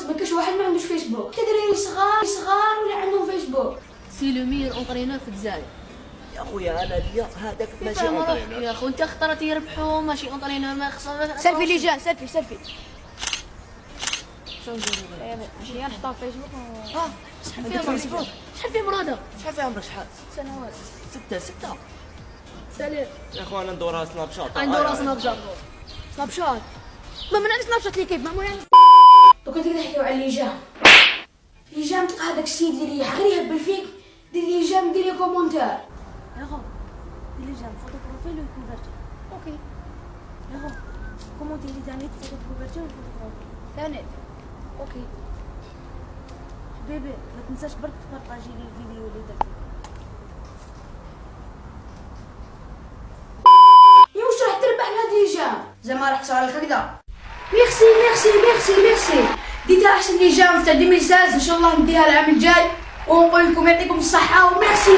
ما كاش واحد ما عندوش فيسبوك، تدري صغار ولا عندهم فيسبوك. سي لو ميور اونطرينور في الجزائر. يا خويا انا ليا هذاك ماشي اونطرينور يا خو انت خطرت يربحوا ماشي اونطرينور ما خصها سيلفي لي جان سيلفي شنو نديرو ماشي نحطها في فيسبوك شحال فيها فيسبوك شحال فيها مرادة شحال في عمرك شحال؟ سنوات. ستة سلام يا خو انا ندورها سناب شات ندورها سناب شات ما من عندي سناب شات اللي كيف ما يعني دوكا تقدر نحكيو على الليجام تلقى هذاك السيد اللي غير يهبل فيك، دير الليجام دير لي كومونتير. يا خو دير لي جان فوتو بروفيل و كونفيرتي اوكي يا خو كومونتي لي تاني فوتو كونفيرتي و فوتو بروفيل ثاني اوكي بيبي ما تنساش برك تبارطاجي لي الفيديو اللي درتي. واش راح تربح من هاد الليجام؟ زعما راح تصور لك هكذا. ميرسي ديتها احسن ليجام تاع 2016 ان شاء الله نديها العام الجاي ونقول لكم يعطيكم الصحة وميرسي.